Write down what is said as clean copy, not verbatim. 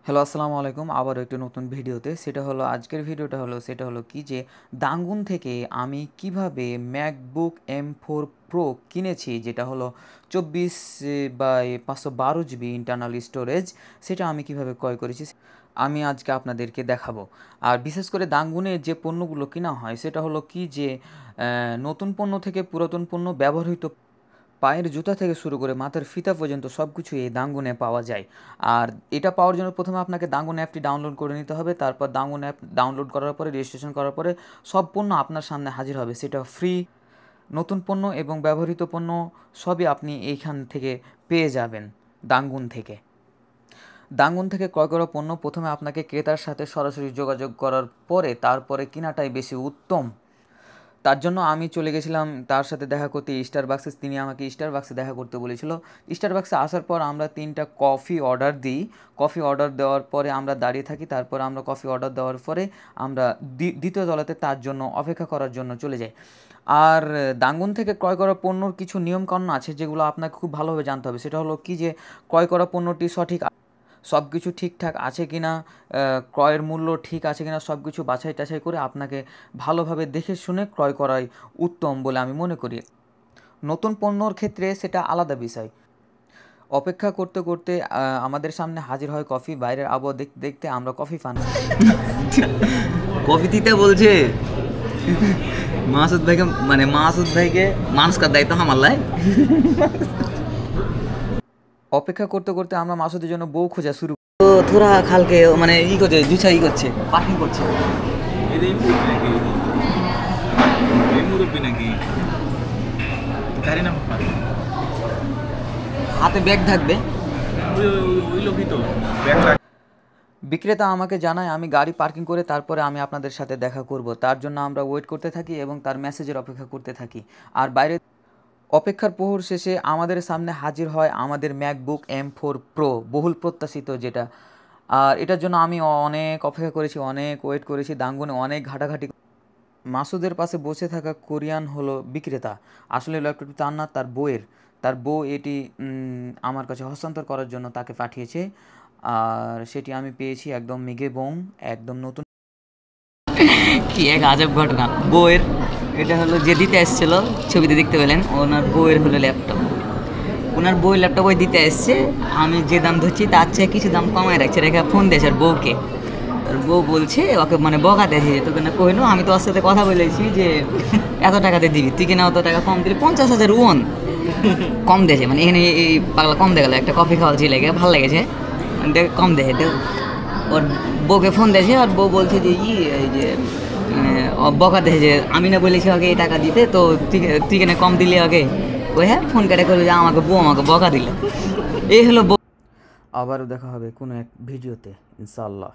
Hello, আসসালামু আলাইকুম। আবারও একটি নতুন ভিডিওতে। আজকের ভিডিওটা হলো কি যে দাঙ্গুন থেকে আমি কিভাবে MacBook M4 Pro কিনেছি, যেটা হলো 24/512 জিবি ইন্টারনাল স্টোরেজ, সেটা আমি কিভাবে ক্রয় করেছি আমি আজকে আপনাদেরকে দেখাবো। আর বিশেষ করে দাঙ্গুনে যে পণ্যগুলো কেনা হয় সেটা হলো কি যে নতুন পণ্য থেকে পুরাতন পণ্য, ব্যবহৃত পায়ের জুতা থেকে শুরু করে মাথার ফিতা পর্যন্ত সব কিছুই এই দাঙ্গুনে পাওয়া যায়। আর এটা পাওয়ার জন্য প্রথমে আপনাকে দাঙ্গুন অ্যাপটি ডাউনলোড করে নিতে হবে। তারপর দাঙ্গুন অ্যাপ ডাউনলোড করার পরে, রেজিস্ট্রেশন করার পরে সব পণ্য আপনার সামনে হাজির হবে। সেটা ফ্রি। নতুন পণ্য এবং ব্যবহৃত পণ্য সবই আপনি এইখান থেকে পেয়ে যাবেন দাঙ্গুন থেকে। দাঙ্গুন থেকে ক্রয় করা পণ্য প্রথমে আপনাকে ক্রেতার সাথে সরাসরি যোগাযোগ করার পরে তারপরে কেনাটাই বেশি উত্তম। তার জন্য আমি চলে গেছিলাম তার সাথে দেখা করতে স্টারবাক্সে। তিনি আমাকে স্টারবাক্সে দেখা করতে বলেছিল। স্টারবাক্সে আসার পর আমরা 3টা কফি অর্ডার দিই। কফি অর্ডার দেওয়ার পরে আমরা দাঁড়িয়ে থাকি। তারপর আমরা কফি অর্ডার দেওয়ার পরে আমরা দ্বিতীয় তলাতে তার জন্য অপেক্ষা করার জন্য চলে যাই। আর দাঙ্গুন থেকে ক্রয় করা পণ্যর কিছু নিয়মকানুন আছে যেগুলো আপনাকে খুব ভালোভাবে জানতে হবে। সেটা হলো কি যে ক্রয় করা পণ্যটি সঠিক, সব কিছু ঠিকঠাক আছে কি না, ক্রয়ের মূল্য ঠিক আছে কি না, সব কিছু বাছাই টাছাই করে আপনাকে ভালোভাবে দেখে শুনে ক্রয় করাই উত্তম বলে আমি মনে করি। নতুন পণ্যর ক্ষেত্রে সেটা আলাদা বিষয়। অপেক্ষা করতে করতে আমাদের সামনে হাজির হয় কফি। বাইরের আবহাওয়া দেখতে দেখতে আমরা কফি পান কফি দিতে বলছে মাসুদ ভাইকে, মানে মাসুদ ভাইকে মানুষ কার দায়িত্ব হামাল্লায়। অপেক্ষা করতে করতে আমরা মাসুদের জন্য বউ খোঁজা শুরু। তো থোড়া খালকে মানে করছে, জুছা করছে, পার্কিং করছে। হাতে ব্যাগ থাকবে। বিক্রেতা আমাকে জানায় আমি গাড়ি পার্কিং করে তারপরে আমি আপনাদের সাথে দেখা করব। তার জন্য আমরা ওয়েট করতে থাকি এবং তার মেসেজের অপেক্ষা করতে থাকি। আর বাইরে অপেক্ষার প্রহর শেষে আমাদের সামনে হাজির হয় আমাদের MacBook M4 Pro, বহুল প্রত্যাশিত যেটা। আর এটার জন্য আমি অনেক অপেক্ষা করেছি, অনেক ওয়েট করেছি, দাঙ্গুনে অনেক ঘাটাঘাটি। মাসুদের পাশে বসে থাকা কোরিয়ান হলো বিক্রেতা। আসলে ল্যাপটপটি তার না, তার বউ এটি আমার কাছে হস্তান্তর করার জন্য তাকে পাঠিয়েছে। আর সেটি আমি পেয়েছি একদম মিগে বোম, একদম নতুন। কি এক আজব ঘটনা। বইয়ের এটা হলো যে দিতে এসেছিল, ছবিতে দেখতে পেলেন, ওনার বইয়ের হলো ল্যাপটপ। ওনার বইয়ের ল্যাপটপ ওই দিতে এসছে। আমি যে দাম ধরছি তার চেয়ে কিছু দাম কমায় রাখছে, রেখে ফোন দিয়েছে আর বউকে। আর বউ বলছে ওকে, মানে বকা দিয়েছে যে তোকে না কইলো, আমি তো ওর সাথে কথা বলেছি যে এত টাকাতে দিবি, তুই কিনা অত টাকা কম দিলি, 50,000 ওয়ান কম দিয়েছে। মানে এখানে এই পাগলা কম দিয়ে গেলো, একটা কফি খাওয়া ছিল, ভালো লেগেছে, কম দিয়েছে। ওর বউকে ফোন দিয়েছে আর বউ বলছে যে এই যে বকা দিয়েছে যে আমি না বলেছি ওকে এই টাকা দিতে, তো তুই কেন কম দিলি ওকে। ওই হ্যাঁ ফোন কেটে করলো যে আমাকে বকা দিল। এই হলো। আবারও দেখা হবে কোনো এক ভিডিওতে, ইনশাআল্লাহ।